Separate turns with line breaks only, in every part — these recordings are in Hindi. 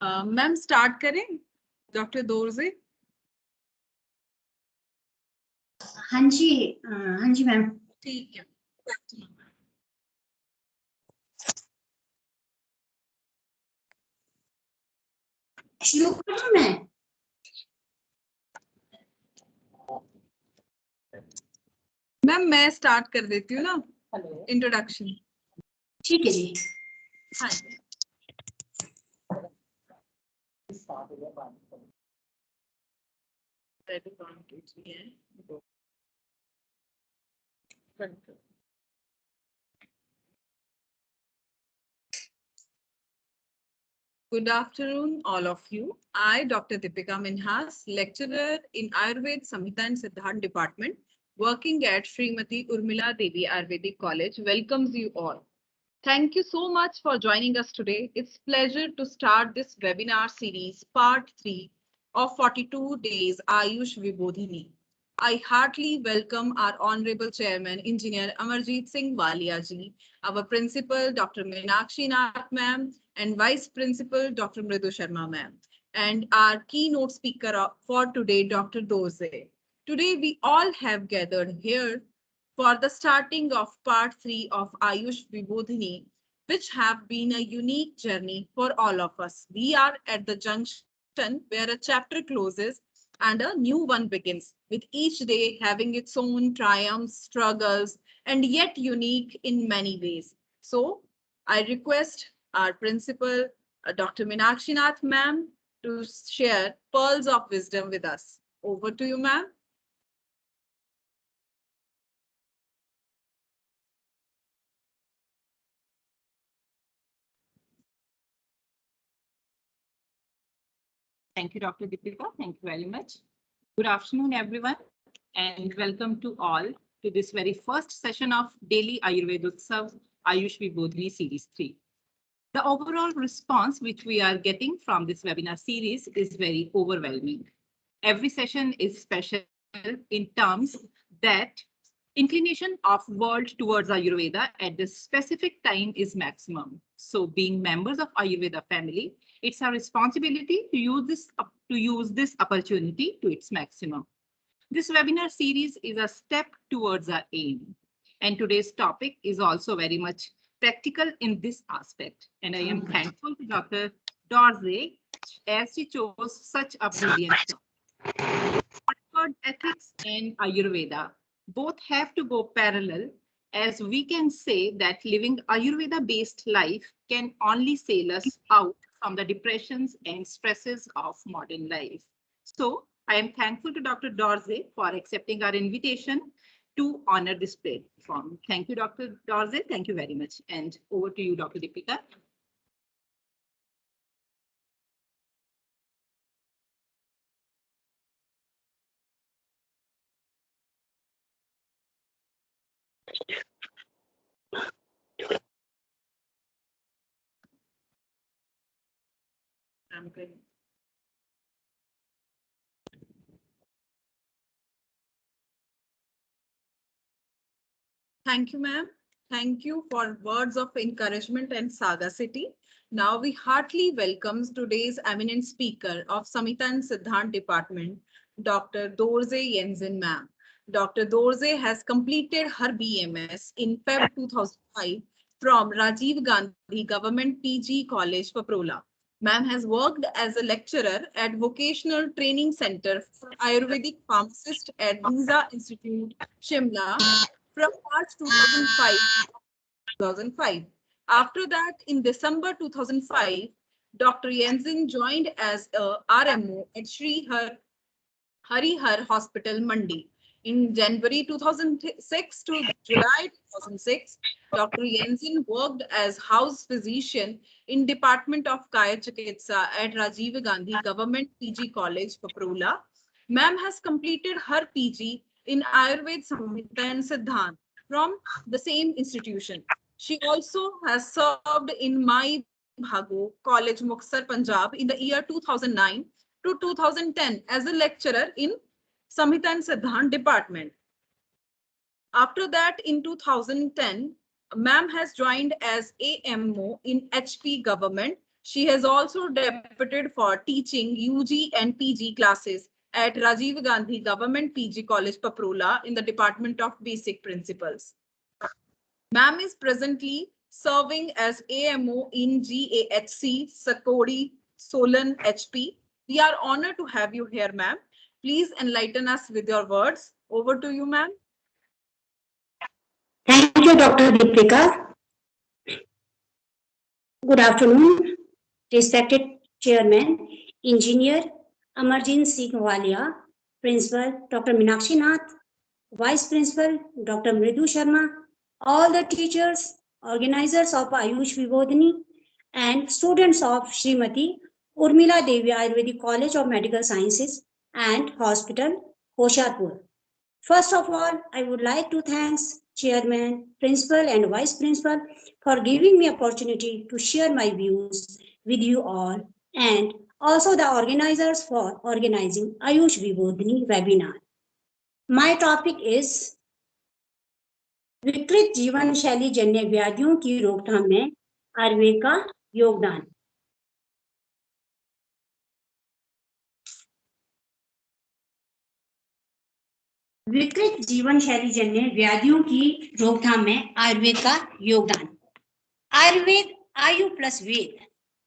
मैम स्टार्ट करें डॉक्टर दोरजे।
हाँ जी मैम।
ठीक है।
शुरू करूँ मैं?
मैम मैं स्टार्ट कर देती हूँ ना इंट्रोडक्शन।
ठीक है जी।
हाँ। Good afternoon, all of you. I, Dr. Deepika Minhas, lecturer in Ayurveda Samhita and Siddhant Department, working at Srimati Urmila Devi Ayurvedic College, welcomes you all. Thank you so much for joining us today. It's pleasure to start this webinar series, part 3 of 42 days Ayush Vibodhini. I heartily welcome our Honorable Chairman, Engineer Amarjeet Singh Walia ji, our Principal, Dr. Meenakshi Nath ma'am, and Vice Principal, Dr. Mridu Sharma ma'am, and our keynote speaker for today, Dr. Doze. Today, we all have gathered here for the starting of part 3 of Ayush Vibodhini, which have been a unique journey for all of us. We are at the junction where a chapter closes and a new one begins, with each day having its own triumphs, struggles, and yet unique in many ways. So, I request our principal, Dr. Meenakshi Nath ma'am, to share pearls of wisdom with us. Over to you, ma'am.
Thank you, Dr. Deepika. Thank you very much. Good afternoon, everyone, and welcome to all to this very first session of Daily Ayurveda Utsav Ayush Vibodhini Series 3. The overall response which we are getting from this webinar series is very overwhelming. Every session is special in terms that inclination of world towards Ayurveda at this specific time is maximum. So being members of Ayurveda family, it's our responsibility to use this opportunity to its maximum. This webinar series is a step towards our aim. And today's topic is also very much practical in this aspect. And I am thankful to Dr. Dorze as she chose such a brilliant topic. Ethics and Ayurveda both have to go parallel, as we can say that living Ayurveda-based life can only sail us out from the depressions and stresses of modern life. So I am thankful to Dr. Dorze for accepting our invitation to honor this platform. Thank you, Dr. Dorze. Thank you very much. And over to you, Dr. Deepika.
I'm good. Thank you, ma'am. Thank you for words of encouragement and sagacity. Now we heartily welcome today's eminent speaker of Samhita and Siddhant Department, Dr. Dorze Jensen, ma'am. Dr. Dorze has completed her BMS in Feb 2005 from Rajiv Gandhi Government PG College, Paprola. Ma'am has worked as a lecturer at Vocational Training Center for Ayurvedic Pharmacist at Visa Institute, Shimla, from March 2005. After that, in December 2005, Dr. Jensen joined as a RMO at Sri Harihar Hospital, Mandi. In January 2006 to July 2006, Dr. Jensen worked as house physician in Department of Kaya Chikitsa at Rajiv Gandhi Government PG College, Paprola. Ma'am has completed her PG in Ayurveda Samhita and Siddhant from the same institution. She also has served in Mai Bhago College, Muktsar, Punjab in the year 2009 to 2010 as a lecturer in Samhita and Siddhant department. After that, in 2010, ma'am has joined as AMO in HP government, She has also deputed for teaching UG and PG classes at Rajiv Gandhi Government PG College, Paprola, in the Department of Basic Principles. Ma'am is presently serving as AMO in GAHC, Sakodi, Solan, HP. We are honored to have you here, ma'am. Please enlighten us with your words. Over to you, ma'am.
Thank you, Dr. Deepika. Good afternoon, respected Chairman, Engineer Amarjit Singh Walia, Principal Dr. Meenakshi Nath, Vice Principal Dr. Mridu Sharma, all the teachers, organizers of Ayush Vibodhini, and students of Srimati Urmila Devi Ayurvedic College of Medical Sciences and Hospital, Hoshiarpur. First of all, I would like to thank Chairman, Principal and Vice Principal for giving me opportunity to share my views with you all, and also the organizers for organizing Ayush Vibodhini webinar. My topic is विकृत जीवन शैली जन्य व्याधियों की रोकथाम में आयुर्वेद का योगदान। विकृत जीवन शैली जन्य व्याधियों की रोकथाम में आयुर्वेद का योगदान। आयुर्वेद आयु प्लस वेद,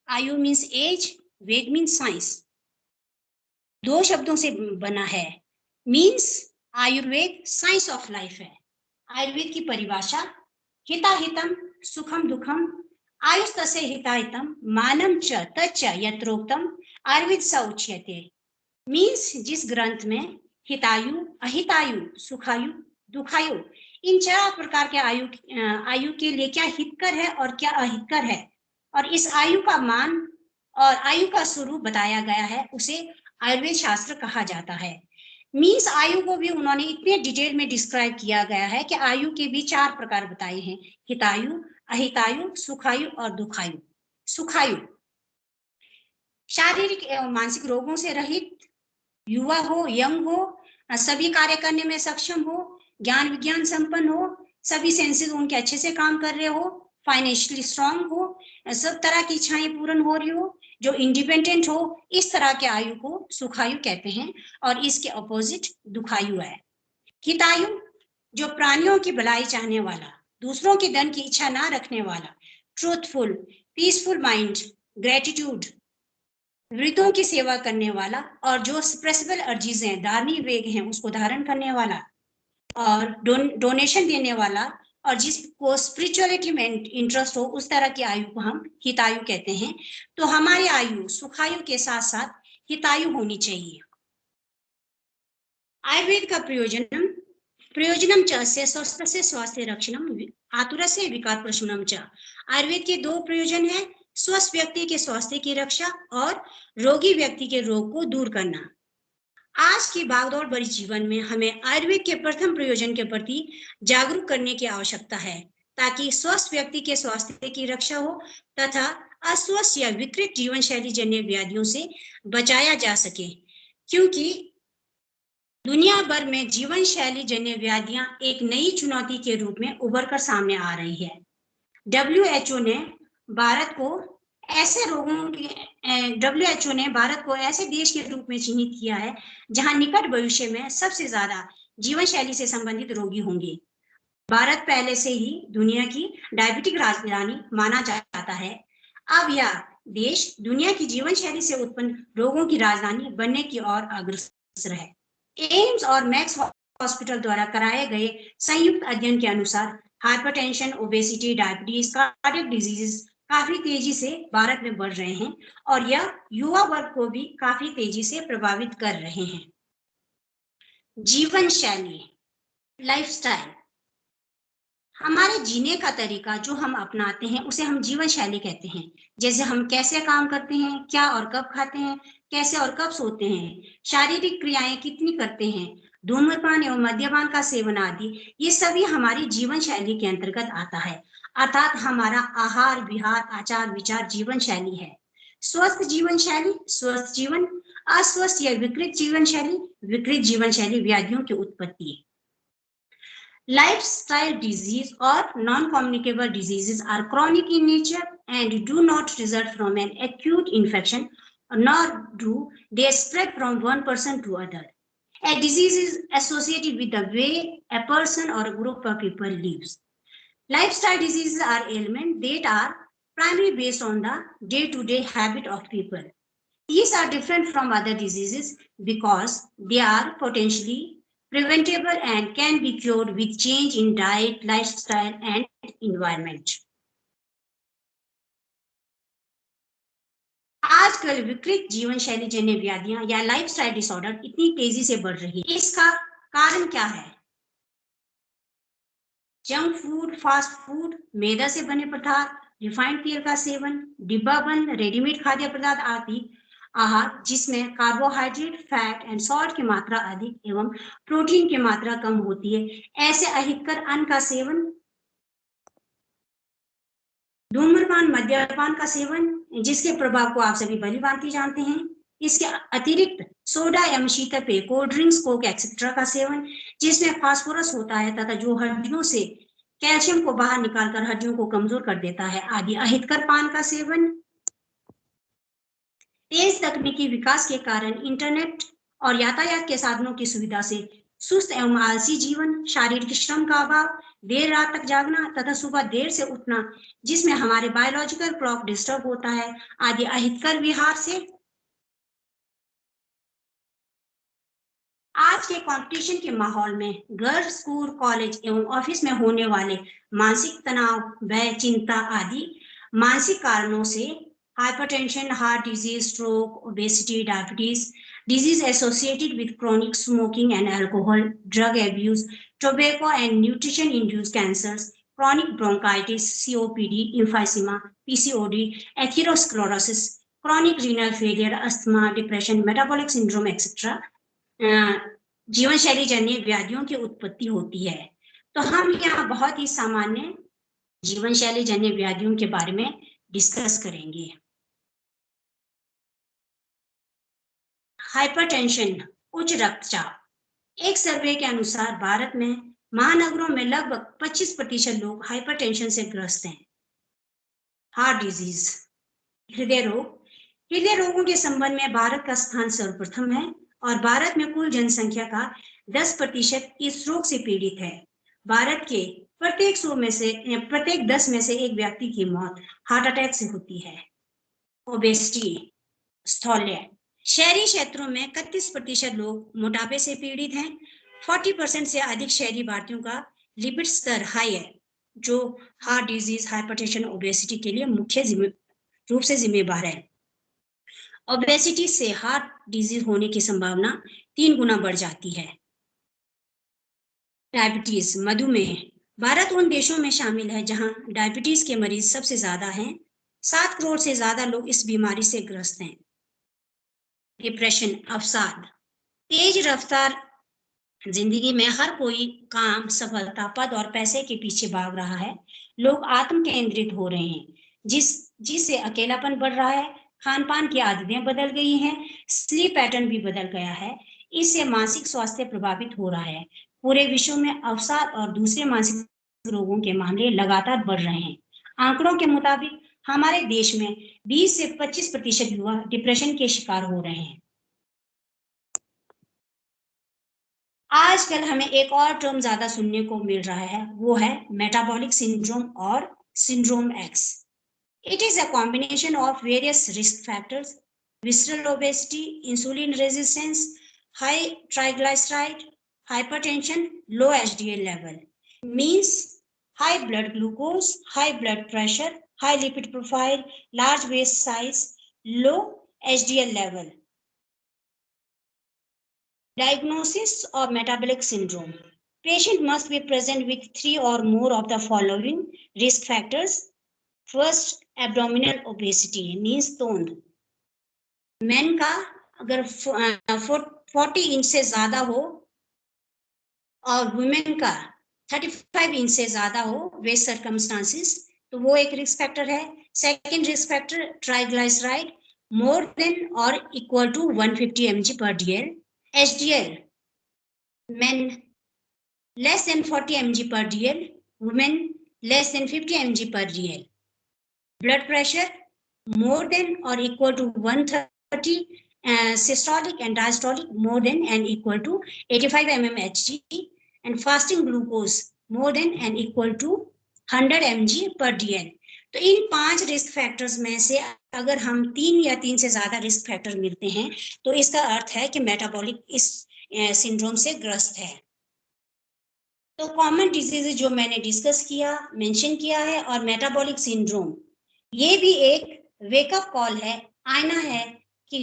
आयु मीन्स एज, वेद मीन्स साइंस, दो शब्दों से बना है। Means Ayurveda science of life है। आयुर्वेद की परिभाषा हिताहितम सुखम दुखम आयुस्तस्य हिताहितम मानम च तच्च यत्रोक्तम आयुर्वेद स उच्यते। मीन्स जिस ग्रंथ में हितायु, अहितायु, सुखायु, दुखायु, इन चार प्रकार के आयु के लिए क्या हितकर है और क्या अहितकर है, और इस आयु का मान और आयु का स्वरूप बताया गया है, उसे आयुर्वेद शास्त्र कहा जाता है। मीन्स आयु को भी उन्होंने इतने डिटेल में डिस्क्राइब किया गया है कि आयु के भी चार प्रकार बताए हैं, हितायु, अहितायु, सुखायु और दुखायु। सुखायु शारीरिक एवं मानसिक रोगों से रहित, युवा हो, यंग हो, सभी कार्य करने में सक्षम हो, ज्ञान विज्ञान संपन्न हो, सभी सेंसेस उनके अच्छे से काम कर रहे हो, फाइनेंशियली स्ट्रांग हो, सब तरह की इच्छाएं पूर्ण हो रही हो, जो इंडिपेंडेंट हो, इस तरह के आयु को सुखायु कहते हैं। और इसके अपोजिट दुखायु है। हितायु जो प्राणियों की भलाई चाहने वाला, दूसरों के धन की इच्छा ना रखने वाला, ट्रूथफुल, पीसफुल माइंड, ग्रेटिट्यूड, वृद्धों की सेवा करने वाला, और जो स्प्रेसिबल अर्जीज हैं, धार्मिक वेग हैं, उसको धारण करने वाला, और डोनेशन देने वाला, और जिसको स्पिरिचुअलिटी में इंटरेस्ट हो, उस तरह की आयु को हम हितायु कहते हैं। तो हमारी आयु सुखायु के साथ साथ हितायु होनी चाहिए। आयुर्वेद का प्रयोजनम च से स्वस्थस्य स्वास्थ्य रक्षणम आतुरस्य विकार प्रशमनम च। आयुर्वेद के दो प्रयोजन है, स्वस्थ व्यक्ति के स्वास्थ्य की रक्षा और रोगी व्यक्ति के रोग को दूर करना। आज की भागदौड़ भरी जीवन में हमें आयुर्वेद के प्रथम प्रयोजन के प्रति जागरूक करने की आवश्यकता है, ताकि स्वस्थ व्यक्ति के स्वास्थ्य की रक्षा हो तथा अस्वस्थ या विकृत जीवन शैली जन्य व्याधियों से बचाया जा सके। क्योंकि दुनिया भर में जीवन शैली जन्य व्याधियां एक नई चुनौती के रूप में उभर कर सामने आ रही है। WHO ने भारत को ऐसे देश के रूप में चिन्हित किया है जहां निकट भविष्य में सबसे ज्यादा जीवन शैली से संबंधित रोगी होंगे। भारत पहले से ही दुनिया की डायबिटिक राजधानी माना जाता है। अब यह देश दुनिया की जीवन शैली से उत्पन्न रोगों की राजधानी बनने की ओर अग्रसर है। एम्स और मैक्स हॉस्पिटल द्वारा कराए गए संयुक्त अध्ययन के अनुसार hypertension, obesity, diabetes, cardiac diseases काफी तेजी से भारत में बढ़ रहे हैं, और यह युवा वर्ग को भी काफी तेजी से प्रभावित कर रहे हैं। जीवन शैली, लाइफस्टाइल, हमारे जीने का तरीका जो हम अपनाते हैं उसे हम जीवन शैली कहते हैं। जैसे हम कैसे काम करते हैं, क्या और कब खाते हैं, कैसे और कब सोते हैं, शारीरिक क्रियाएं कितनी करते हैं, धूम्रपान एवं मद्यपान का सेवन आदि, ये सभी हमारी जीवन शैली के अंतर्गत आता है। अर्थात हमारा आहार विहार आचार विचार जीवन शैली है। स्वस्थ जीवन शैली, स्वस्थ जीवन, अस्वस्थ या विकृत जीवन शैली, विकृत जीवन शैली व्याधियों की उत्पत्ति। Lifestyle disease or non-communicable diseases are chronic in nature and do not result from an acute infection, nor do they spread from one person to other. A disease is associated with the way a person or a group of people lives. Lifestyle diseases are ailments that are primarily based on the day-to-day habit of people. These are different from other diseases because they are potentially preventable and can be cured with change in diet, lifestyle, and environment. आजकल विकृत जीवन शैली जन्य व्याधियां या लाइफस्टाइल डिसऑर्डर इतनी तेजी से बढ़ रही है, इसका कारण क्या है? जंक फूड, फास्ट फूड, मैदा से बने पदार्थ, रिफाइंड तेल का सेवन, डिब्बाबंद रेडीमेड खाद्य पदार्थ आदि आहार जिसमें कार्बोहाइड्रेट, फैट एंड सॉल्ट की मात्रा अधिक एवं प्रोटीन की मात्रा कम होती है, ऐसे अहितकर अन्न का सेवन, धूम्रपान, मद्यपान का सेवन जिसके प्रभाव को आप सभी भली भांति जानते हैं, इसके अतिरिक्त सोडा एवं शीतल पेय, कोल्ड ड्रिंक्स, कोक एक्सेट्रा का सेवन जिसमें फास्फोरस होता है तथा जो हड्डियों से कैल्शियम को बाहर निकालकर हड्डियों को कमजोर कर देता है आदि अहितकर पान का सेवन। तेज तकनीकी विकास के कारण इंटरनेट और यातायात के साधनों की सुविधा से सुस्त एवं आलसी जीवन, शारीरिक श्रम का अभाव, देर रात तक जागना तथा सुबह देर से उठना जिसमें हमारे बायोलॉजिकल क्लॉक डिस्टर्ब होता है आदि अहितकर विहार से आज के कंपटीशन के माहौल में घर, स्कूल, कॉलेज एवं ऑफिस में होने वाले मानसिक तनाव, भय, चिंता आदि मानसिक कारणों से hypertension, heart disease, stroke, obesity, diabetes, disease associated with chronic smoking and alcohol, drug abuse, tobacco and nutrition-induced cancers, chronic bronchitis, COPD, emphysema, PCOD, atherosclerosis, chronic renal failure, asthma, depression, metabolic syndrome, etc. जीवन शैली जन्य व्याधियों की उत्पत्ति होती है। तो हम यहाँ बहुत ही सामान्य जीवन शैली जन्य व्याधियों के बारे में डिस्कस करेंगे। हाइपरटेंशन, उच्च रक्तचाप। एक सर्वे के अनुसार भारत में महानगरों में लगभग 25% लोग हाइपरटेंशन से ग्रस्त हैं। हार्ट डिजीज, हृदय रोग। हृदय रोगों के संबंध में भारत का स्थान सर्वप्रथम है और भारत में कुल जनसंख्या का 10% इस रोग से पीड़ित है। भारत के प्रत्येक 10 में से एक व्यक्ति की मौत हार्ट अटैक से होती है। ओबेसिटी, स्थौल्य। शहरी क्षेत्रों में 31% लोग मोटापे से पीड़ित हैं। 40% से अधिक शहरी भारतीयों का लिपिड स्तर हाई है, जो हार्ट डिजीज, हाइपरटेंशन, ओबेसिटी के लिए मुख्य रूप से जिम्मेदार है। ओबेसिटी से हार्ट डिजीज होने की संभावना 3 गुना बढ़ जाती है। डायबिटीज, मधुमेह। भारत उन देशों में शामिल है जहां डायबिटीज के मरीज सबसे ज्यादा हैं। 7 करोड़ से ज्यादा लोग इस बीमारी से ग्रस्त हैं। डिप्रेशन, अवसाद। तेज रफ्तार जिंदगी में हर कोई काम, सफलता, पद और पैसे के पीछे भाग रहा है। लोग आत्म केंद्रित हो रहे हैं, जिससे अकेलापन बढ़ रहा है। खान पान की आदतें बदल गई हैं, स्लीप पैटर्न भी बदल गया है। इससे मानसिक स्वास्थ्य प्रभावित हो रहा है। पूरे विश्व में अवसाद और दूसरे मानसिक रोगों के मामले लगातार बढ़ रहे हैं। आंकड़ों के मुताबिक हमारे देश में 20 से 25% युवा डिप्रेशन के शिकार हो रहे हैं। आजकल हमें एक और टर्म ज्यादा सुनने को मिल रहा है, वो है मेटाबॉलिक सिंड्रोम और syndrome x. It is a combination of various risk factors: visceral obesity, insulin resistance, high triglyceride, hypertension, low HDL level, means high blood glucose, high blood pressure, high lipid profile, large waist size, low HDL level. Diagnosis of metabolic syndrome. Patient must be present with 3 or more of the following risk factors. First, abdominal obesity means तोंद। मेन का अगर 40 इंच से ज्यादा हो और वुमेन का 35 इंच से ज्यादा हो वेस्ट सर्कमस्टांसिस, तो वो एक रिस्क फैक्टर है। Second risk factor, triglyceride more than और equal to 150 mg/dl। HDL, men less than 40 mg/dl, women less than 50 mg/dl। blood pressure more than or equal to 130, systolic and diastolic more than and equal to 85 mmHg, and fasting glucose more than and equal to 100 mg per dl. तो इन 5 रिस्क फैक्टर्स में से अगर हम 3 या 3 से ज्यादा रिस्क फैक्टर मिलते हैं तो इसका अर्थ है कि मेटाबॉलिक इस सिंड्रोम से ग्रस्त है। तो कॉमन डिजीज जो मैंने डिस्कस किया, मेंशन किया है, और मेटाबॉलिक सिंड्रोम ये भी एक वेकअप कॉल है, आईना है कि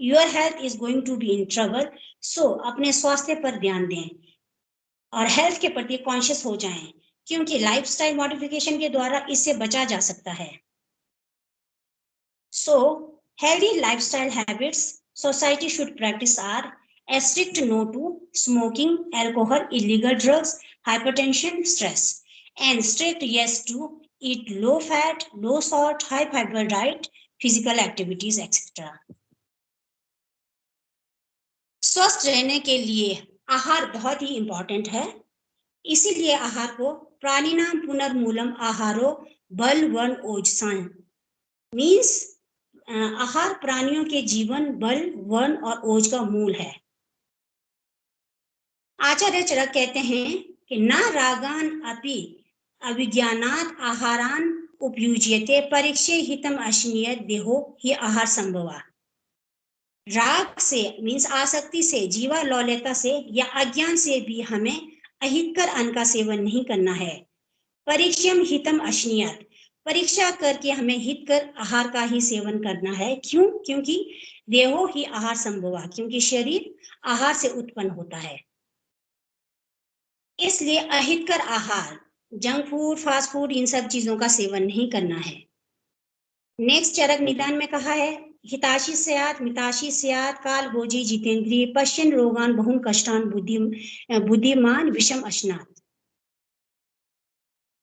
your health is going to be in trouble. So अपने स्वास्थ्य पर ध्यान दें और हेल्थ के प्रति कॉन्शियस हो जाएं, क्योंकि लाइफस्टाइल मॉडिफिकेशन के द्वारा इससे बचा जा सकता है। So healthy lifestyle habits society should practice are a strict no to smoking, alcohol, illegal drugs, hypertension, stress, and strict yes to eat low fat, low salt, high fiber diet, physical activities, etc. स्वस्थ रहने के लिए आहार बहुत ही इंपॉर्टेंट है, इसीलिए आहार को प्राणिनाम पुनर्मूलम आहारो बल वन ओजसां मीन्स आहार प्राणियों के जीवन, बल, वन और ओज का मूल है। आचार्य चरक कहते हैं कि न रागान अपि अविज्ञानात् आहारान उपयुज्यते परीक्षे हितम अश्नीय देहो ही आहार संभवा। राग से मीन्स आसक्ति से, जीवा लौल्यता से या अज्ञान से भी हमें अहितकर अन्न का सेवन नहीं करना है। परीक्षम हितम अश्नीयत, परीक्षा करके हमें हितकर आहार का ही सेवन करना है। क्यों? क्योंकि देहो ही आहार संभवा, क्योंकि शरीर आहार से उत्पन्न होता है। इसलिए अहितकर आहार, जंक फूड, फास्ट फूड, इन सब चीजों का सेवन नहीं करना है। नेक्स्ट चरक निदान में कहा है हिताशी स्यात् मिताशी स्यात् काल भोजी जितेंद्रिय पश्यन रोगान बहुन कष्टान बुद्धिमान विषम अशनात्।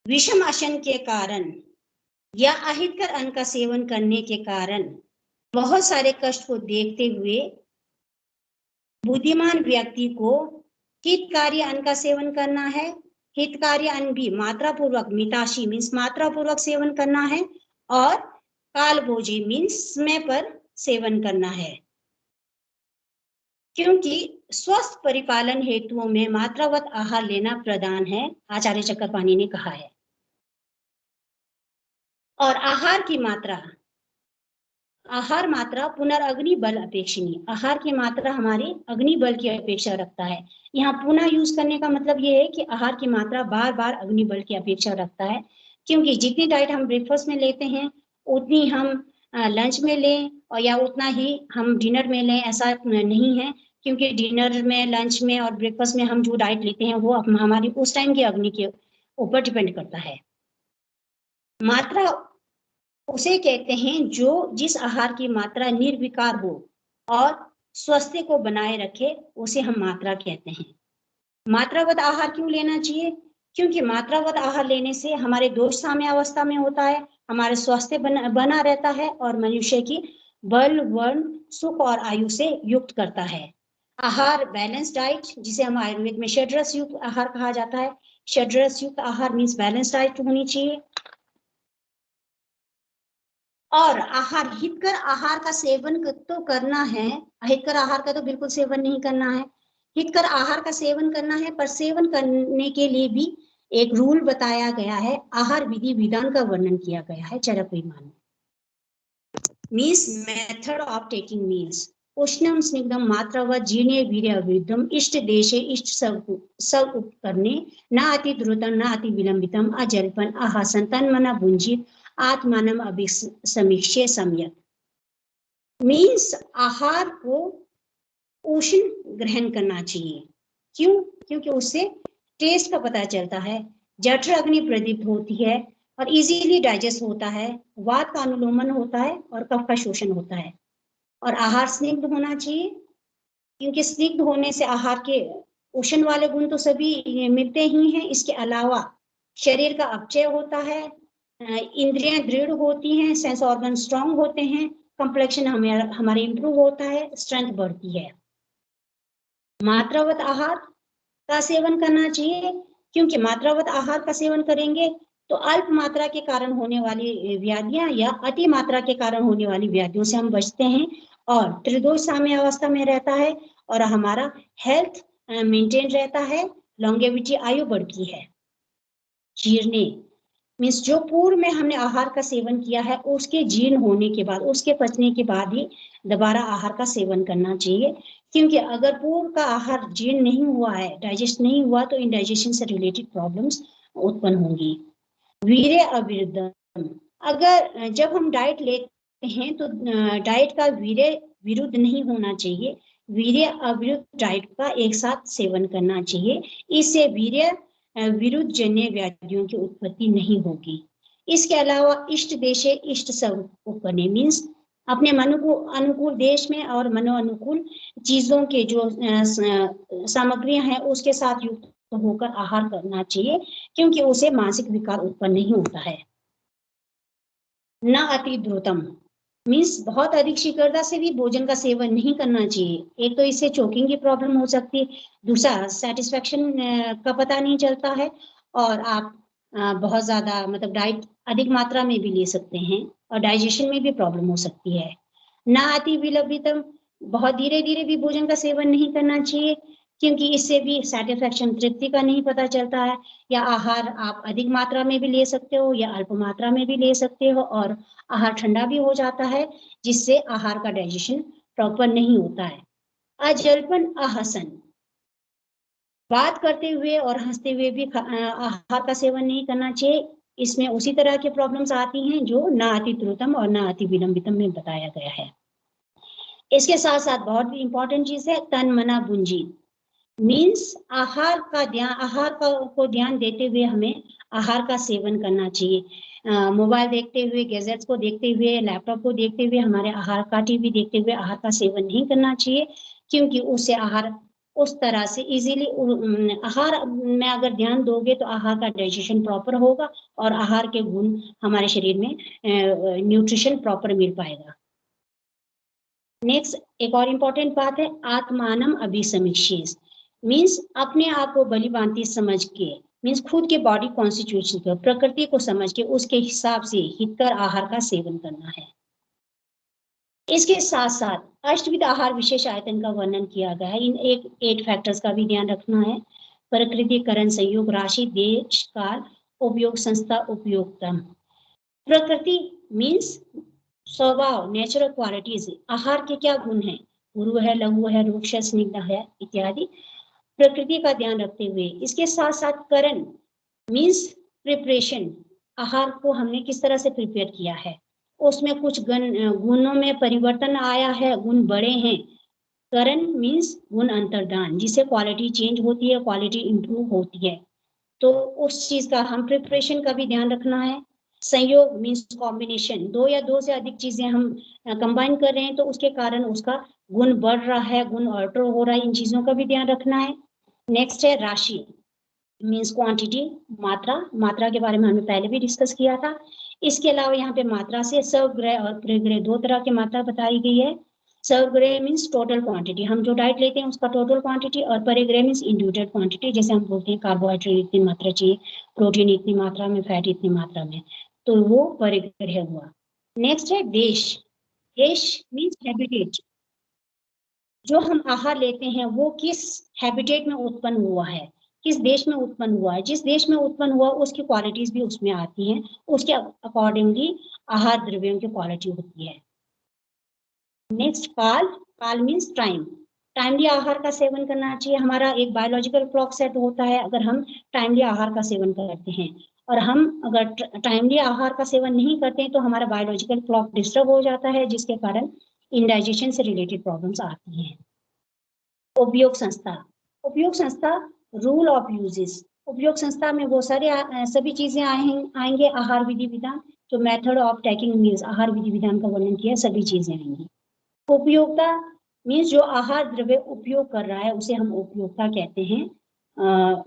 विषम अशन के कारण या अहितकर अन्न का सेवन करने के कारण बहुत सारे कष्ट को देखते हुए बुद्धिमान व्यक्ति को हितकारी अन्न का सेवन करना है। हितकारी अन्न भी मात्रा पूर्वक, मिताशी मीन्स मात्रा पूर्वक सेवन करना है, और कालभोजी मीन्स समय पर सेवन करना है, क्योंकि स्वस्थ परिपालन हेतुओं में मात्रावत आहार लेना प्रधान है, आचार्य चक्रपाणी ने कहा है। और आहार मात्रा पुनर्अग्नि बल अपेक्षणीय, आहार की मात्रा हमारे अग्नि बल की अपेक्षा रखता है। यहाँ पुनः यूज करने का मतलब ये है कि आहार की मात्रा बार बार अग्नि बल की अपेक्षा रखता है, क्योंकि जितनी डाइट हम ब्रेकफास्ट में लेते हैं उतनी हम लंच में लें और या उतना ही हम डिनर में लें, ऐसा नहीं है, क्योंकि डिनर में, लंच में और ब्रेकफास्ट में हम जो डाइट लेते हैं वो हमारी उस टाइम की अग्नि के ऊपर डिपेंड करता है। मात्रा उसे कहते हैं जो जिस आहार की मात्रा निर्विकार हो और स्वास्थ्य को बनाए रखे, उसे हम मात्रा कहते हैं। मात्रावत आहार क्यों लेना चाहिए? क्योंकि मात्रावत आहार लेने से हमारे दोष साम्य अवस्था में होता है, हमारे स्वास्थ्य बना रहता है और मनुष्य की बल, वर्ण, सुख और आयु से युक्त करता है। आहार बैलेंस डाइट, जिसे हम आयुर्वेद में षड्रस युक्त आहार कहा जाता है। षड्रस युक्त आहार मीन्स बैलेंस डाइट होनी चाहिए। और आहार, हितकर आहार का सेवन तो करना है, अहितकर आहार का तो बिल्कुल सेवन नहीं करना है। हितकर आहार का सेवन करना है, पर सेवन करने के लिए भी एक रूल बताया गया है, आहार विधि विधान का वर्णन किया गया है चरक विमान में। Means method of taking meals उष्णम स्निग्धम मात्रावत जीर्णे वीर्य अविरुद्धम इष्ट देशे इष्ट सब उपकरणे न अति द्रुतम न अति विलंबितम अजल्पन आहासन तन्मना भुंजित आत्मानम अभिसमीक्ष्य सम्यक। मीन्स आहार को उष्ण ग्रहण करना चाहिए। क्यों? क्योंकि उससे टेस्ट का पता चलता है, जठर अग्नि प्रदीप्त होती है और इजीली डाइजेस्ट होता है, वात का अनुलोमन होता है और कफ का शोषण होता है। और आहार स्निग्ध होना चाहिए, क्योंकि स्निग्ध होने से आहार के उष्ण वाले गुण तो सभी मिलते ही हैं। इसके अलावा शरीर का अपचय होता है, इंद्रियां दृढ़ होती हैं, सेंस ऑर्गन स्ट्रांग होते हैं, कंप्लेक्शन हमारे इंप्रूव होता है, स्ट्रेंथ बढ़ती है। मात्रावत आहार का सेवन करना चाहिए, क्योंकि मात्रावत आहार का सेवन करेंगे तो अल्प मात्रा के कारण होने वाली व्याधियां या अति मात्रा के कारण होने वाली व्याधियों से हम बचते हैं और त्रिदोष साम्य अवस्था में रहता है और हमारा हेल्थ मेंटेन रहता है, लॉन्गेविटी आयु बढ़ती है। जीर्णे मीन्स जो पूर्व में हमने आहार का सेवन किया है उसके जीर्ण होने के बाद, उसके पचने के बाद ही दोबारा आहार का सेवन करना चाहिए, क्योंकि अगर पूर्व का आहार जीर्ण नहीं हुआ है, डाइजेस्ट नहीं हुआ, तो इंडाइजेशन से रिलेटेड प्रॉब्लम्स उत्पन्न होंगी। वीर्य अविरुद्धम, अगर जब हम डाइट लेते हैं तो डाइट का वीर्य विरुद्ध नहीं होना चाहिए, वीर्य अविरुद्ध डाइट का एक साथ सेवन करना चाहिए। इससे वीर्य विरुद्ध जन्य व्याधियों की उत्पत्ति नहीं होगी। इसके अलावा इष्ट देशे इष्ट सब उपने मीन्स अपने मन को अनुकूल देश में और मनो अनुकूल चीजों के जो सामग्रियां हैं उसके साथ युक्त होकर आहार करना चाहिए, क्योंकि उसे मानसिक विकार उत्पन्न नहीं होता है। न अति द्रुतम मीन्स बहुत अधिक शीघ्रता से भी भोजन का सेवन नहीं करना चाहिए। एक तो इससे चोकिंग की प्रॉब्लम हो सकती है, दूसरा सेटिस्फेक्शन का पता नहीं चलता है और आप बहुत ज्यादा मतलब डाइट अधिक मात्रा में भी ले सकते हैं और डाइजेशन में भी प्रॉब्लम हो सकती है। ना अति विलंबितम, बहुत धीरे धीरे भी भोजन का सेवन नहीं करना चाहिए, क्योंकि इससे भी सेटिस्फेक्शन तृप्ति का नहीं पता चलता है। या आहार आप अधिक मात्रा में भी ले सकते हो या अल्प मात्रा में भी ले सकते हो और आहार ठंडा भी हो जाता है, जिससे आहार का डाइजेशन प्रॉपर नहीं होता है। अजल्पन अहसन, बात करते हुए और हंसते हुए भी आहार का सेवन नहीं करना चाहिए। इसमें उसी तरह की प्रॉब्लम्स आती हैं जो ना अति द्रुतम और ना अति विलंबितम में बताया गया है। इसके साथ साथ बहुत इंपॉर्टेंट चीज है तन मना बुंजी मीन्स आहार को ध्यान देते हुए हमें आहार का सेवन करना चाहिए। मोबाइल देखते हुए, गैजेट्स को देखते हुए, लैपटॉप को देखते हुए, हमारे आहार का टीवी देखते हुए आहार का सेवन नहीं करना चाहिए, क्योंकि उससे आहार उस तरह से इजीली आहार में अगर ध्यान दोगे तो आहार का डाइजेशन प्रॉपर होगा और आहार के गुण हमारे शरीर में न्यूट्रिशन प्रॉपर मिल पाएगा। नेक्स्ट एक और इम्पोर्टेंट बात है आत्मानम अभिसमीक्षेस मीन्स अपने आप को भली भांति समझ के, मीन्स खुद के बॉडी कॉन्स्टिट्यूशन को, प्रकृति को समझ के उसके हिसाब से हितकर आहार का सेवन करना है। इसके साथ साथ अष्टविध आहार विशेष आयतन का वर्णन किया गया है। इन 8 फैक्टर्स का भी ध्यान रखना है। प्रकृति, करण, संयोग, राशि, देश, काल, उपयोग, संस्था, उपयोगतम। प्रकृति मीन्स स्वभाव, नेचुरल क्वालिटीज, आहार के क्या गुण हैं, गुरु है, लघु है, रूक्ष, स्निग्ध है इत्यादि, प्रकृति का ध्यान रखते हुए। इसके साथ साथ करण मीन्स प्रिपरेशन, आहार को हमने किस तरह से प्रिपेयर किया है, उसमें कुछ गुणों में परिवर्तन आया है, गुण बढ़े हैं। करण मीन्स गुण अंतर्दान, जिससे क्वालिटी चेंज होती है, क्वालिटी इंप्रूव होती है, तो उस चीज का हम प्रिपरेशन का भी ध्यान रखना है। संयोग मीन्स कॉम्बिनेशन, 2 या 2 से अधिक चीजें हम कंबाइन कर रहे हैं तो उसके कारण उसका गुण बढ़ रहा है, गुण ऑल्टर हो रहा है, इन चीजों का भी ध्यान रखना है। नेक्स्ट है राशि मीन्स क्वांटिटी, मात्रा के बारे में हमने पहले भी डिस्कस किया था। इसके अलावा यहाँ पे मात्रा से सर्वग्रह और परिग्रह 2 तरह की मात्रा बताई गई है। सर्वग्रह मीन्स टोटल क्वांटिटी, हम जो डाइट लेते हैं उसका टोटल क्वांटिटी, और परिग्रह मीन्स इंडिविजुअल क्वांटिटी, जैसे हम बोलते हैं कार्बोहाइड्रेट इतनी मात्रा चाहिए, प्रोटीन इतनी मात्रा में, फैट इतनी मात्रा में, तो वो परिग्रह हुआ। नेक्स्ट है देश मीन्स हैबिटेट, जो हम आहार लेते हैं वो किस हैबिटेट में उत्पन्न हुआ है, किस देश में उत्पन्न हुआ है। जिस देश में उत्पन्न हुआ उसकी क्वालिटीज भी उसमें आती हैं, उसके अकॉर्डिंगली आहार द्रव्यों की क्वालिटी होती है। नेक्स्ट काल मीन्स टाइमली आहार का सेवन करना चाहिए। हमारा एक बायोलॉजिकल क्लॉक सेट होता है, अगर हम टाइमली आहार का सेवन करते हैं और हम अगर टाइमली आहार का सेवन नहीं करते हैं तो हमारा बायोलॉजिकल क्लॉक डिस्टर्ब हो जाता है, जिसके कारण इंडाइजेशन से रिलेटेड प्रॉब्लम्स आती हैं। उपयोग संस्था रूल ऑफ यूजेस, उपयोग संस्था में वो सारे सभी चीजें आएंगे, आहार विधि विधान, जो मेथड ऑफ टेकिंग मील्स, आहार विधि विधान का वर्णन किया, सभी चीजें आएंगी। उपयोगिता मीन्स जो आहार द्रव्य उपयोग कर रहा है उसे हम उपयोगिता कहते हैं।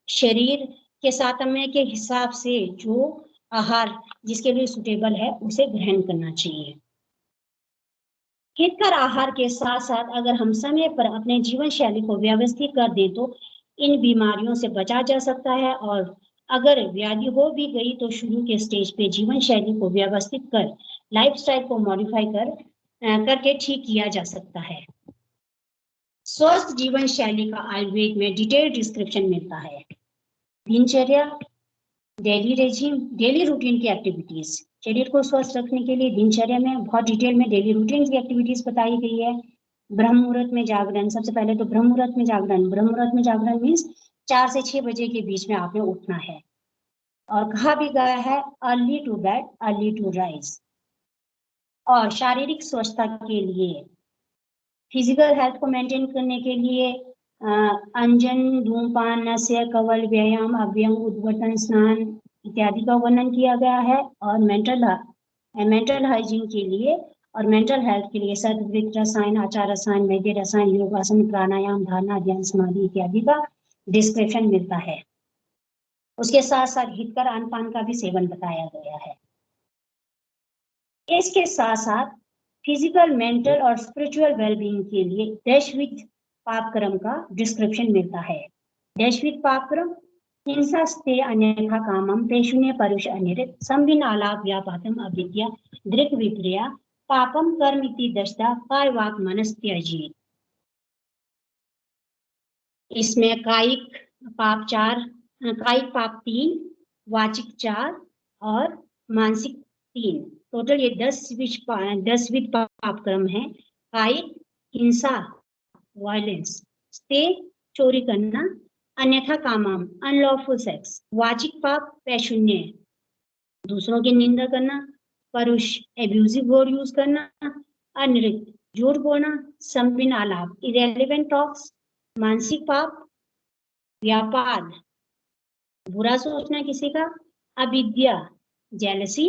शरीर के सातम्य के हिसाब से जो आहार जिसके लिए सुटेबल है उसे ग्रहण करना चाहिए। हितकर आहार के साथ साथ अगर हम समय पर अपने जीवन शैली को व्यवस्थित कर दें तो इन बीमारियों से बचा जा सकता है और अगर व्याधि हो भी गई तो शुरू के स्टेज पे जीवन शैली को व्यवस्थित कर लाइफस्टाइल को मॉडिफाई करके ठीक किया जा सकता है। स्वस्थ जीवन शैली का आयुर्वेद में डिटेल डिस्क्रिप्शन मिलता है। दिनचर्या, डेली रेजिम, डेली रूटीन की एक्टिविटीज। शरीर को स्वस्थ रखने के लिए दिनचर्या में बहुत डिटेल में डेली रूटीन की एक्टिविटीज बताई गई है। ब्रह्म मुहूर्त में जागरण, सबसे पहले तो ब्रह्म मुहूर्त में जागरण। ब्रह्म मुहूर्त में जागरण मीन्स 4 से 6 बजे के बीच में आपने उठना है। और कहा भी गया है early to bed early to rise. और शारीरिक स्वच्छता के लिए, फिजिकल हेल्थ को मेंटेन करने के लिए अंजन, धूमपान, नस्य, कवल, व्यायाम, अभ्यंग, उद्घटन, स्नान इत्यादि का वर्णन किया गया है। और मेंटल हाइजीन के लिए और मेंटल हेल्थ के लिए सद्वृत्त रसायन, आचार रसायन, वैद्य रसायन, योगासन, प्राणायाम, धारणा, ध्यान, समाधि इत्यादि का डिस्क्रिप्शन मिलता है। उसके साथ साथ हितकर अन्न-पान का भी सेवन बताया गया है। इसके साथ साथ फिजिकल, मेंटल और स्पिरिचुअल वेलबींग के लिए दैश्विक पापक्रम का डिस्क्रिप्शन मिलता है। दैश्विक पापक्रम: हिंसास्ते अन्यथा कामम, पेशुन्य परुष अनिरित, संविन आलाप व्यापातम अविद्या, दृक विप्रिया, पापम कर्मिति दशता, काय वाक मनस त्याजी। इसमें कायिक पाप 3, वाचिक 4 और मानसिक 3, टोटल ये 10 विध पाप क्रम है। कायिक: हिंसा, वायलेंस। स्ते: चोरी करना। अन्यथा कामम, अनलॉफुल सेक्स। वाचिक पाप: पैशुन्य, दूसरों की निंदा करना। परुष: एब्यूजिव वर्ड यूज करना। अनृत: झूठ बोलना। संबिन आलाप: इरेलीवेंट टॉक्स। मानसिक पाप: व्यापाद, बुरा सोचना किसी का। अविद्या: जेलसी।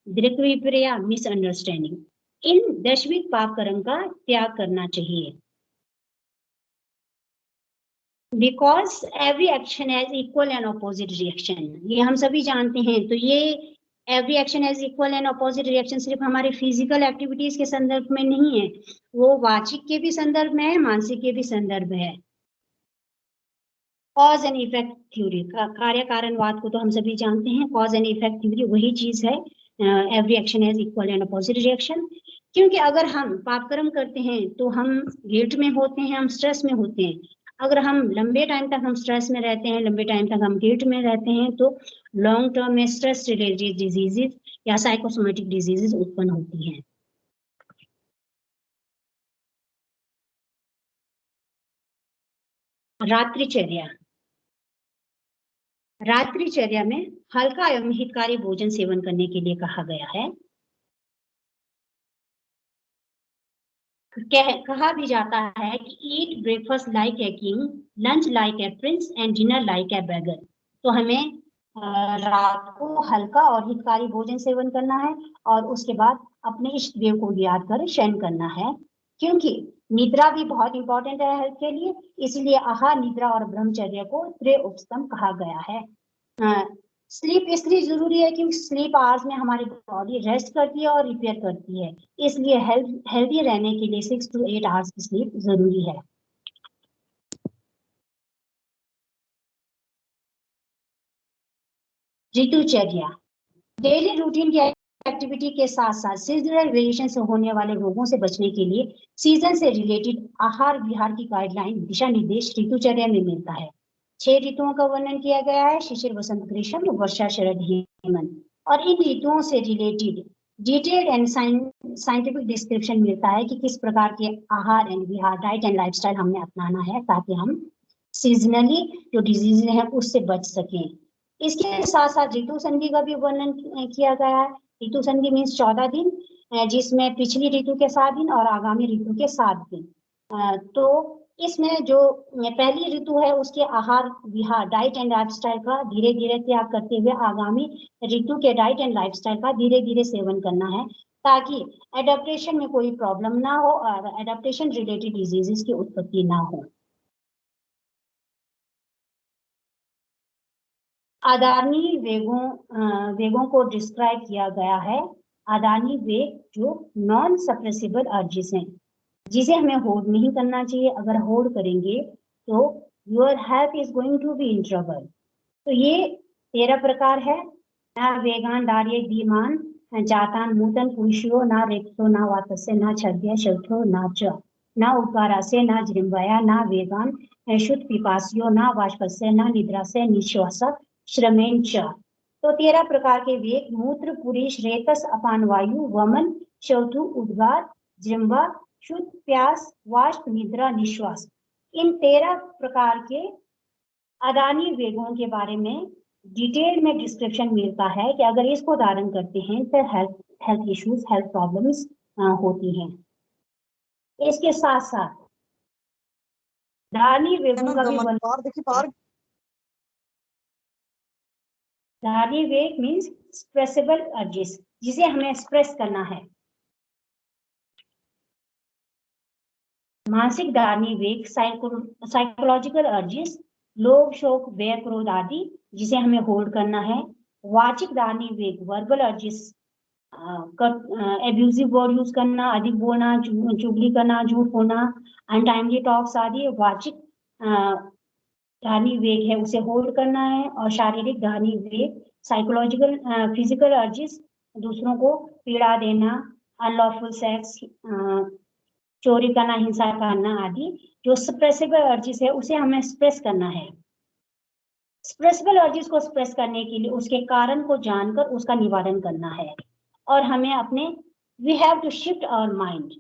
दृक विपर्या: मिसअंडरस्टैंडिंग। इन 10 पाप कर्म का त्याग करना चाहिए। Because every action has equal and opposite reaction, ये हम सभी जानते हैं। तो ये every action has equal and opposite reaction सिर्फ हमारे फिजिकल एक्टिविटीज के संदर्भ में नहीं है, वो वाचिक के भी संदर्भ में है, मानसिक के भी संदर्भ है। कॉज एंड इफेक्ट थ्योरी, कार्य कारणवाद को तो हम सभी जानते हैं। कॉज एंड इफेक्ट थ्योरी वही चीज है, every action has equal and opposite reaction. क्योंकि अगर हम पापकर्म करते हैं तो हम गिल्ट में होते हैं, हम स्ट्रेस में होते हैं। अगर हम लंबे टाइम तक हम स्ट्रेस में रहते हैं, लंबे टाइम तक हम गिल्ट में रहते हैं, तो लॉन्ग टर्म में स्ट्रेस रिलेटेड डिजीजेस या साइकोसोमेटिक डिजीजेस उत्पन्न होती हैं। रात्रिचर्या, रात्रिचर्या में हल्का एवं हितकारी भोजन सेवन करने के लिए कहा गया है। कहा भी जाता है कि eat breakfast like a king, lunch like a prince and dinner like a beggar. तो हमें रात को हल्का और हितकारी भोजन सेवन करना है और उसके बाद अपने इष्ट देव को याद कर शयन करना है। क्योंकि निद्रा भी बहुत इंपॉर्टेंट है हेल्थ के लिए, इसलिए आहार, निद्रा और ब्रह्मचर्य को त्रयोदयम कहा गया है। स्लीप इसलिए जरूरी है क्योंकि स्लीप आवर्स में हमारी बॉडी रेस्ट करती है और रिपेयर करती है, इसलिए हेल्दी रहने के लिए 6 to 8 आवर्स की स्लीप जरूरी है। ऋतुचर्या, डेली रूटीन की एक्टिविटी के साथ साथ सीजनल वेरिएशन से होने वाले रोगों से बचने के लिए सीजन से रिलेटेड आहार विहार की गाइडलाइन, दिशा निर्देश ऋतुचर्या में मिलता है। 6 ऋतुओं का वर्णन किया गया है: शिशिर, वसंत, ग्रीष्म, वर्षा, शरद, हेमंत। और इन ऋतुओं से related detailed and scientific description मिलता है कि किस प्रकार के आहार and Vihar, diet and lifestyle हमने अपनाना है ताकि हम सीजनली जो डिजीज है उससे बच सकें। इसके साथ साथ ऋतु संधि का भी वर्णन किया गया है। ऋतु संधि मीन्स 14 दिन, जिसमें पिछली ऋतु के 7 दिन और आगामी ऋतु के 7 दिन। तो इसमें जो पहली ऋतु है उसके आहार विहार, डाइट एंड लाइफस्टाइल का धीरे धीरे त्याग करते हुए आगामी ऋतु के डाइट एंड लाइफस्टाइल का धीरे धीरे सेवन करना है ताकि एडेप्टेशन में कोई प्रॉब्लम ना हो और एडेप्टेशन रिलेटेड डिजीजेस की उत्पत्ति ना हो। आदानी वेगों को डिस्क्राइब किया गया है। आदानी वेग जो नॉन सप्रेसिबल अर्जिस हैं, जिसे हमें होल्ड नहीं करना चाहिए। अगर होल्ड करेंगे तो your health is going to be in trouble. तो ये 13 प्रकार है। न वेगान दार्य धीमान जातान मूतन पुरुषो न रेक्तो न वातस्य न छद्य शौथो न च न उपकारास्य न जृंभया न वेगान शुद्ध पिपासियो न वाष्पस्य न निद्रास्य निश्वास श्रमेण च। तो 13 प्रकार के वेग मूत्र पुरुष रेतस अपान वायु वमन शौथु उद्गार जृंभा शुद्ध प्यास वाष्प निद्रा निश्वास, इन 13 प्रकार के अदानी वेगों के बारे में डिटेल में डिस्क्रिप्शन मिलता है कि अगर इसको धारण करते हैं तो हेल्थ इश्यूज हेल्थ प्रॉब्लम्स होती हैं। इसके साथ साथ धारणी वेगों का भी धारणी वेग मीन्स एक्सप्रेसिबल अर्जेस, जिसे हमें एक्सप्रेस करना है। मानसिक धारणी वेग साइकोलॉजिकल अर्जेस लोभ शोक व्यय क्रोध आदि, जिसे हमें होल्ड करना है। वाचिक धारणी वेग verbal urges, abusive word use करना, अधिक बोलना, चुगली करना, झूठ बोलना, अनटाइमली टॉक्स आदि वाचिक धारणी वेग है, उसे होल्ड करना है। और शारीरिक धारणी वेग साइकोलॉजिकल फिजिकल अर्जेस, दूसरों को पीड़ा देना, अनलॉफुल सेक्स, चोरी करना, हिंसा करना आदि जो सप्रेसिबल अर्जिस है उसे हमें एक्सप्रेस करना है। एक्सप्रेसिबल अर्जिस को एक्सप्रेस करने के लिए उसके कारण को जानकर उसका निवारण करना है। और हमें अपने we have to shift our mind.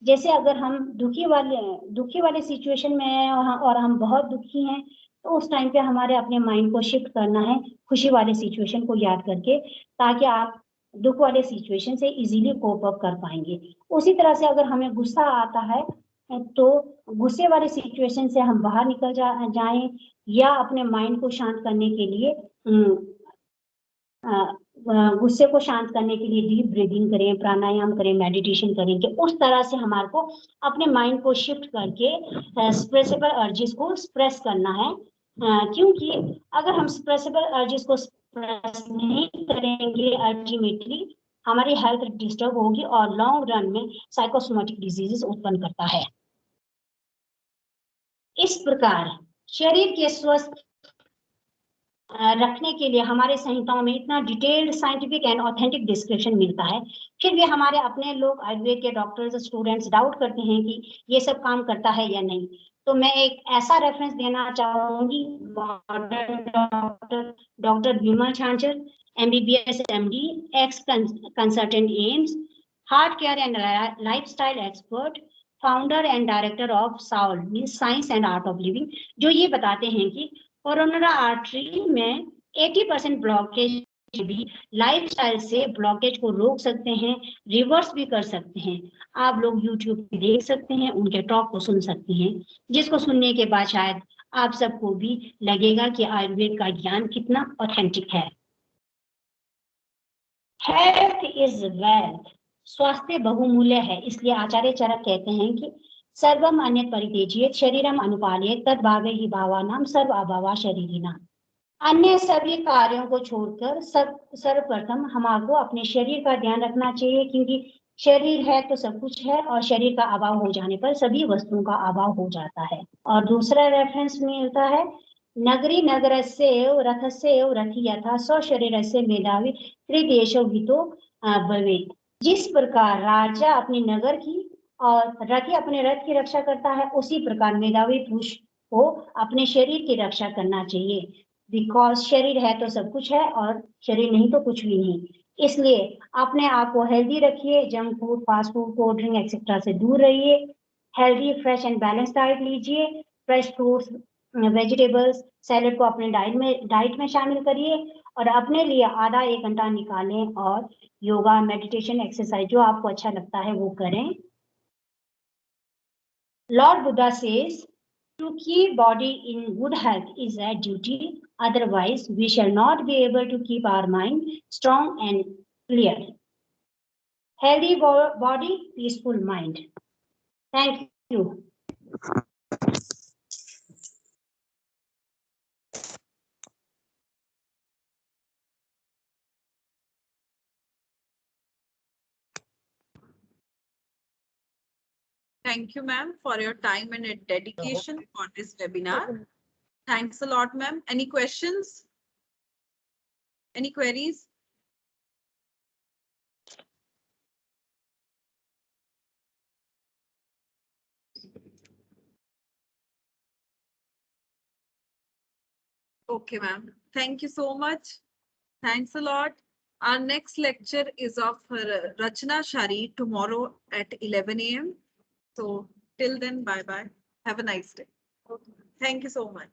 जैसे अगर हम दुखी वाले सिचुएशन में हैं और हम बहुत दुखी हैं, तो उस टाइम पे हमारे अपने माइंड को शिफ्ट करना है खुशी वाले सिचुएशन को याद करके, ताकि आप दुख वाले सिचुएशन से इजीली कोप अप कर पाएंगे। उसी तरह से अगर हमें गुस्सा आता है तो गुस्से वाले सिचुएशन से हम बाहर निकल जाएं, या अपने माइंड को शांत करने के लिए गुस्से को शांत करने के लिए डीप ब्रीदिंग करें, प्राणायाम करें, मेडिटेशन करें, कि उस तरह से हमारे को अपने माइंड को शिफ्ट करके एक्सप्रेसिबल अर्जिस को एक्सप्रेस करना है। क्योंकि अगर हम एक्सप्रेसिबल अर्जिस को एक्सप्रेस नहीं करेंगे, अल्टीमेटली हमारी हेल्थ डिस्टर्ब होगी और लॉन्ग रन में साइकोसोमेटिक डिजीजेस उत्पन्न करता है। इस प्रकार शरीर के स्वस्थ रखने के लिए हमारे संहिताओं में इतना detailed scientific and authentic description मिलता है, फिर भी हमारे अपने लोग आयुर्वेद के डॉक्टर्स स्टूडेंट्स डाउट करते हैं कि ये सब काम करता है या नहीं। तो मैं एक ऐसा रेफरेंस देना चाहूंगी, doctor Vimal Chhanchal, MBBS MD, ex consultant AIIMS, heart care and lifestyle expert, founder and director of SAAOL means science and art of living, जो ये बताते हैं कि कोरोनरी आर्टरी में 80% ब्लॉकेज भी लाइफस्टाइल से ब्लॉकेज को रोक सकते हैं, रिवर्स भी कर सकते हैं। आप लोग YouTube पे देख सकते हैं, उनके टॉक को सुन सकते हैं, जिसको सुनने के बाद शायद आप सबको भी लगेगा कि आयुर्वेद का ज्ञान कितना ऑथेंटिक है। हेल्थ इज वेल्थ, स्वास्थ्य बहुमूल्य है, इसलिए आचार्य चरक कहते हैं कि सर्वम अन्यत परित्यज्य शरीरम अनुपालयेत तद भावे ही भावानाम सर्व अभावा शरीरिना। अन्य सभी कार्यों को छोड़कर सर्वप्रथम हमारे अपने शरीर का ध्यान रखना चाहिए, क्योंकि शरीर है तो सब कुछ है और शरीर का अभाव हो जाने पर सभी वस्तुओं का अभाव हो जाता है। और दूसरा रेफरेंस मिलता है, नगरी नगरस्य रथस्य रथी यथा स्वशरीरस्य मेधावी त्रिदेशो हितो भवेत्। जिस प्रकार राजा अपने नगर की और रथी अपने रथ की रक्षा करता है, उसी प्रकार मेधावी पुरुष को अपने शरीर की रक्षा करना चाहिए। बिकॉज शरीर है तो सब कुछ है और शरीर नहीं तो कुछ भी नहीं। इसलिए अपने आप को हेल्दी रखिए, junk food, fast food, cold drink etcetera से दूर रहिए, healthy fresh and balance diet लीजिए, फ्रेश फ्रूट्स वेजिटेबल्स सैलेड को अपने डाइट में शामिल करिए, और अपने लिए आधा 1 घंटा निकालें और योगा, मेडिटेशन, एक्सरसाइज जो आपको अच्छा लगता है वो करें। Lord Buddha says, to keep body in good health is a duty, otherwise we shall not be able to keep our mind strong and clear. Healthy body, peaceful mind. Thank you.
Thank you, ma'am, for your time and dedication for this webinar. Thanks a lot, ma'am. Any questions? Any queries? Okay, ma'am. Thank you so much. Thanks a lot. Our next lecture is of Rachna Shari tomorrow at 11 a.m. So till then, bye-bye. Have a nice day. Thank you so much.